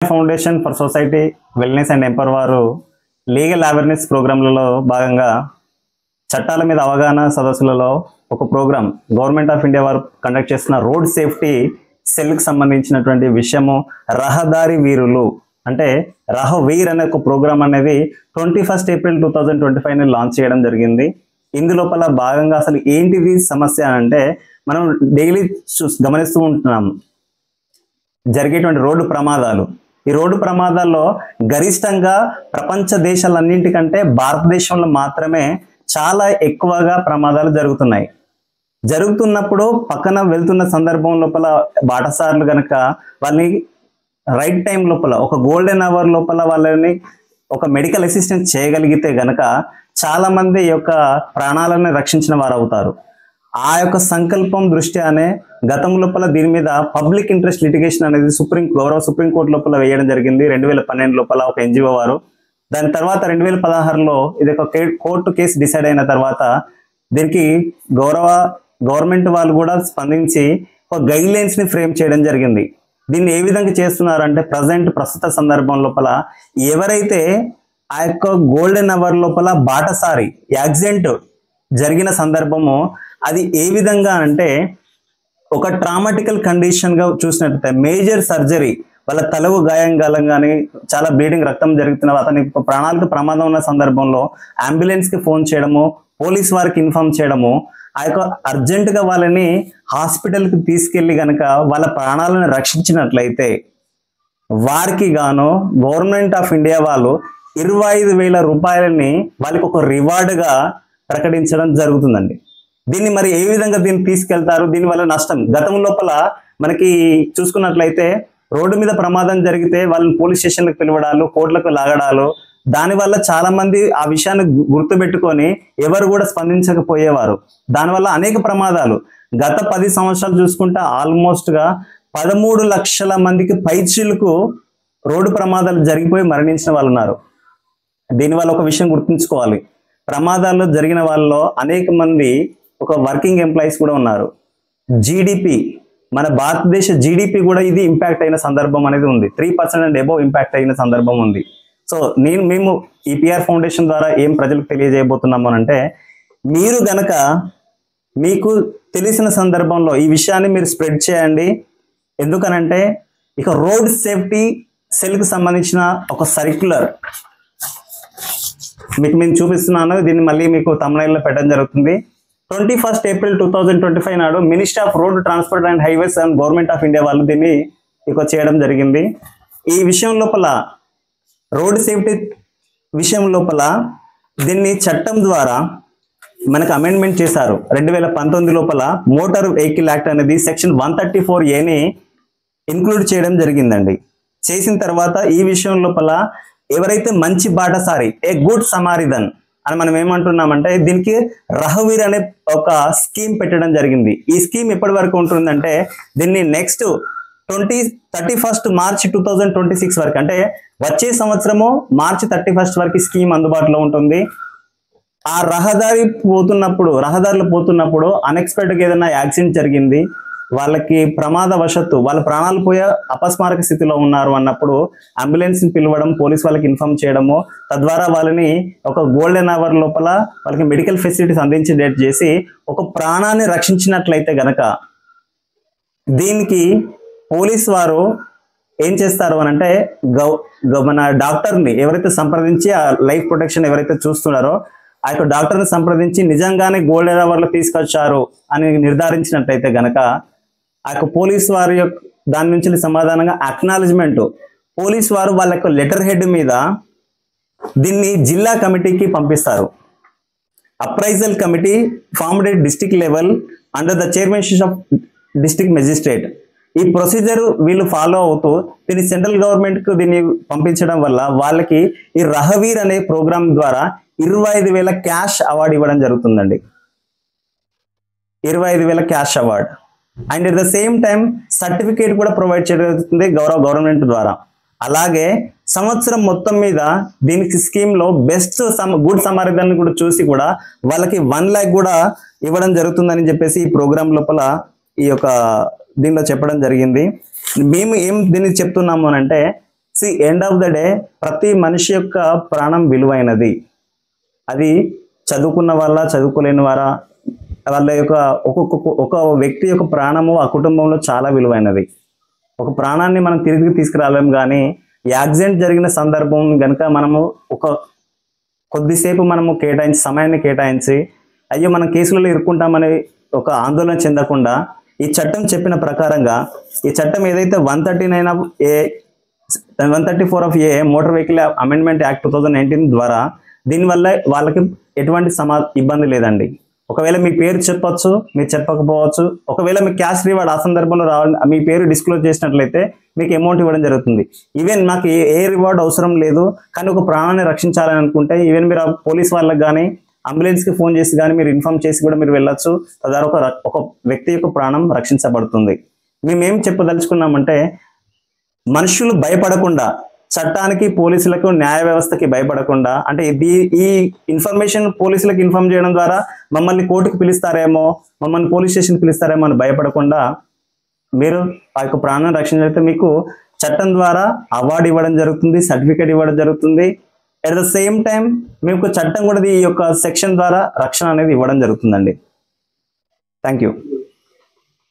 Foundation for society wellness and empower వారు legal awareness ప్రోగ్రాంలలో భాగంగా చట్టాల మీద అవగాహన సదస్సులలో ఒక ప్రోగ్రాం గవర్నమెంట్ ఆఫ్ ఇండియా వారు కండక్ట్ చేస్తున్న రోడ్ సేఫ్టీ సెల్కి సంబంధించినటువంటి విషయము రహదారి వీరులు అంటే రహవీర్ అనే ఒక ప్రోగ్రాం అనేది 21 ఏప్రిల్ 2025 లాంచ్ చేయడం జరిగింది. ఇందులోపల భాగంగా అసలు ఏంటిది సమస్య అంటే మనం డైలీ గమనిస్తూ ఉంటున్నాం జరిగేటువంటి రోడ్డు ప్రమాదాలు. ఈ రోడ్డు ప్రమాదాల్లో గరిష్టంగా ప్రపంచ దేశాలన్నింటికంటే భారతదేశంలో మాత్రమే చాలా ఎక్కువగా ప్రమాదాలు జరుగుతున్నాయి. జరుగుతున్నప్పుడు పక్కన వెళ్తున్న సందర్భం లోపల బాటసార్లు కనుక వాళ్ళని రైట్ టైం లోపల ఒక గోల్డెన్ అవర్ లోపల వాళ్ళని ఒక మెడికల్ అసిస్టెన్స్ చేయగలిగితే గనక చాలా మంది యొక్క ప్రాణాలను రక్షించిన వారు అవుతారు. ఆ యొక్క సంకల్పం దృష్ట్యానే గతం లోపల దీని మీద పబ్లిక్ ఇంట్రెస్ట్ లిటిగేషన్ అనేది గౌరవ సుప్రీంకోర్టు లోపల వేయడం జరిగింది 2012 లోపల ఒక ఎన్జిఓ వారు. దాని తర్వాత 2016లో ఇది ఒక కోర్టు కేసు డిసైడ్ అయిన తర్వాత దీనికి గవర్నమెంట్ వాళ్ళు కూడా స్పందించి ఒక గైడ్ లైన్స్ ని ఫ్రేమ్ చేయడం జరిగింది. దీన్ని ఏ విధంగా చేస్తున్నారంటే ప్రస్తుత సందర్భం లోపల ఎవరైతే ఆ యొక్క గోల్డెన్ అవర్ లోపల బాటసారి యాక్సిడెంట్ జరిగిన సందర్భము అది ఏ విధంగా అంటే ఒక ట్రామాటికల్ కండిషన్ గా చూసినట్లయితే మేజర్ సర్జరీ వాళ్ళ తలకు గాయం కానీ చాలా బ్లీడింగ్ రక్తం జరుగుతున్న అతని ప్రాణాలకు ప్రమాదం ఉన్న సందర్భంలో అంబులెన్స్ కి ఫోన్ చేయడము పోలీస్ వారికి ఇన్ఫార్మ్ చేయడము ఆ యొక్క అర్జెంట్ గా వాళ్ళని హాస్పిటల్ కి తీసుకెళ్లి గనక వాళ్ళ ప్రాణాలను రక్షించినట్లయితే వారికి గాను గవర్నమెంట్ ఆఫ్ ఇండియా వాళ్ళు 25,000 రూపాయలని వాళ్ళకి ఒక రివార్డ్ గా ప్రకటించడం జరుగుతుందండి. దీన్ని మరి ఏ విధంగా దీన్ని తీసుకెళ్తారు, దీని వల్ల నష్టం గతం లోపల మనకి చూసుకున్నట్లయితే రోడ్డు మీద ప్రమాదం జరిగితే వాళ్ళని పోలీస్ స్టేషన్లకు పిలవడాలు కోర్టులకు లాగడాలు దానివల్ల చాలా మంది ఆ విషయాన్ని గుర్తుపెట్టుకొని ఎవరు కూడా స్పందించకపోయేవారు. దానివల్ల అనేక ప్రమాదాలు గత 10 సంవత్సరాలు చూసుకుంటే ఆల్మోస్ట్ గా 13 లక్షల మందికి పైచిలకు రోడ్డు ప్రమాదాలు జరిగిపోయి మరణించిన వాళ్ళు ఉన్నారు. దీనివల్ల ఒక విషయం గుర్తుంచుకోవాలి, ప్రమాదాల్లో జరిగిన వాళ్ళలో అనేక మంది ఒక వర్కింగ్ ఎంప్లాయీస్ కూడా ఉన్నారు. జీడిపి మన భారతదేశ జీడిపి కూడా ఇది ఇంపాక్ట్ అయిన సందర్భం అనేది ఉంది. 3% అండ్ అబోవ్ ఇంపాక్ట్ అయిన సందర్భం ఉంది. సో మేము ఈ పిఆర్ ఫౌండేషన్ ద్వారా ఏం ప్రజలకు తెలియజేయబోతున్నాము అంటే మీరు గనక మీకు తెలిసిన సందర్భంలో ఈ విషయాన్ని మీరు స్ప్రెడ్ చేయండి. ఎందుకనంటే ఇక రోడ్ సేఫ్టీ సెల్కి సంబంధించిన ఒక సర్క్యులర్ మీకు నేను చూపిస్తున్నాను. దీన్ని మళ్ళీ మీకు తమిళనాడులో పెట్టడం జరుగుతుంది. 21 ఏప్రిల్ 2025 నాడు ministry of road transport and highways and government of India వాళ్ళు దీన్ని ఇక చేయడం జరిగింది. ఈ విషయం లోపల రోడ్ సేఫ్టీ విషయం లోపల దీన్ని చట్టం ద్వారా మనకు అమెండ్మెంట్ చేశారు 2019 లోపల మోటార్ వెహికల్ యాక్ట్ అనేది సెక్షన్ 134A ఇంక్లూడ్ చేయడం జరిగిందండి. చేసిన తర్వాత ఈ విషయం లోపల ఎవరైతే మంచి బాటసారి ఏ గుడ్ సమారిదన్ అని మనం ఏమంటున్నామంటే దీనికి రహవీర్ అనే ఒక స్కీమ్ పెట్టడం జరిగింది. ఈ స్కీమ్ ఎప్పటి వరకు ఉంటుందంటే దీన్ని నెక్స్ట్ 31 మార్చ్ 2026 వరకు అంటే వచ్చే సంవత్సరము మార్చి 31 వరకు స్కీమ్ అందుబాటులో ఉంటుంది. ఆ రహదారులు పోతున్నప్పుడు అన్ఎక్స్పెక్టెడ్గా ఏదైనా యాక్సిడెంట్ జరిగింది, వాళ్ళకి ప్రమాదవశత్తు వాళ్ళ ప్రాణాలు పోయే అపస్మారక స్థితిలో ఉన్నారు అన్నప్పుడు అంబులెన్స్ ని పిలవడం పోలీస్ వాళ్ళకి ఇన్ఫార్మ్ చేయడము తద్వారా వాళ్ళని ఒక గోల్డెన్ అవర్ లోపల వాళ్ళకి మెడికల్ ఫెసిలిటీస్ అందించేటట్టు చేసి ఒక ప్రాణాన్ని రక్షించినట్లయితే గనక దీనికి పోలీస్ వారు ఏం చేస్తారు అని అంటే మన డాక్టర్ని ఎవరైతే సంప్రదించి ఆ లైఫ్ ప్రొటెక్షన్ ఎవరైతే చూస్తున్నారో ఆ యొక్క డాక్టర్ని సంప్రదించి నిజంగానే గోల్డెన్ అవర్లో తీసుకొచ్చారు అని నిర్ధారించినట్లయితే గనక ఆ యొక్క పోలీస్ వారి యొక్క దాని నుంచి సమాధానంగా అక్నాలెడ్జ్మెంట్ పోలీస్ వారు వాళ్ళ యొక్క లెటర్ హెడ్ మీద దీన్ని జిల్లా కమిటీకి పంపిస్తారు. Appraisal committee formed at district level under the chairmanship of district magistrate. ఈ ప్రొసీజర్ వీళ్ళు ఫాలో అవుతూ దీన్ని సెంట్రల్ గవర్నమెంట్ కు దీన్ని పంపించడం వల్ల వాళ్ళకి ఈ రహవీర్ అనే ప్రోగ్రామ్ ద్వారా 25,000 క్యాష్ అవార్డు ఇవ్వడం జరుగుతుందండి. 25,000 cash award and at the same time certificate కూడా ప్రొవైడ్ చేయడం జరుగుతుంది గవర్నమెంట్ ద్వారా. అలాగే సంవత్సరం మొత్తం మీద దీనికి స్కీమ్ లో బెస్ట్ గుడ్ సమారిదాన్ని కూడా చూసి కూడా వాళ్ళకి 1 lakh కూడా ఇవ్వడం జరుగుతుందని చెప్పేసి ఈ ప్రోగ్రామ్ లోపల ఈ యొక్క దీనిలో చెప్పడం జరిగింది. మేము ఏం దీన్ని చెప్తున్నాము అంటే ఎండ్ ఆఫ్ ద డే ప్రతి మనిషి యొక్క ప్రాణం విలువైనది. అది చదువుకున్న వాళ్ళ, చదువుకోలేని వాళ్ళ యొక్క ఒక వ్యక్తి యొక్క ప్రాణము ఆ కుటుంబంలో చాలా విలువైనది. ఒక ప్రాణాన్ని మనం తిరిగి తీసుకురాలేం, కానీ యాక్సిడెంట్ జరిగిన సందర్భం కనుక మనము కొద్దిసేపు మనము సమయాన్ని కేటాయించి అయ్యో మనం కేసులలో ఇరుక్కుంటామని ఒక ఆందోళన చెందకుండా ఈ చట్టం చెప్పిన ప్రకారంగా, ఈ చట్టం ఏదైతే 134 of A motor vehicle amendment act 2019 ద్వారా దీనివల్ల వాళ్ళకి ఎటువంటి ఇబ్బంది లేదండి. ఒకవేళ మీ పేరు చెప్పొచ్చు, మీరు చెప్పకపోవచ్చు. ఒకవేళ మీ క్యాష్ రివార్డ్ ఆ సందర్భంలో మీ పేరు డిస్క్లోజ్ చేసినట్లయితే మీకు అమౌంట్ ఇవ్వడం జరుగుతుంది. ఈవెన్ మాకు ఏ రివార్డ్ అవసరం లేదు, కానీ ఒక ప్రాణాన్ని రక్షించాలని అనుకుంటే ఈవెన్ మీరు పోలీస్ వాళ్ళకి కానీ అంబులెన్స్కి ఫోన్ చేసి కానీ మీరు ఇన్ఫార్మ్ చేసి కూడా మీరు వెళ్ళొచ్చు. తద్వారా ఒక వ్యక్తి యొక్క ప్రాణం రక్షించబడుతుంది. మేమేం చెప్పదలుచుకున్నామంటే, మనుషులు భయపడకుండా, చట్టానికి, పోలీసులకు, న్యాయ వ్యవస్థకి భయపడకుండా, అంటే ఈ ఇన్ఫర్మేషన్ పోలీసులకు ఇన్ఫార్మ్ చేయడం ద్వారా మమ్మల్ని కోర్టుకు పిలుస్తారేమో, మమ్మల్ని పోలీస్ స్టేషన్కి పిలుస్తారేమో అని భయపడకుండా మీరు ఆ యొక్క ప్రాణాన్ని రక్షించగలిగితే మీకు చట్టం ద్వారా అవార్డు ఇవ్వడం జరుగుతుంది, సర్టిఫికేట్ ఇవ్వడం జరుగుతుంది. అట్ ద సేమ్ టైం మీకు చట్టం కూడా ఈ యొక్క సెక్షన్ ద్వారా రక్షణ అనేది ఇవ్వడం జరుగుతుందండి. Thank you.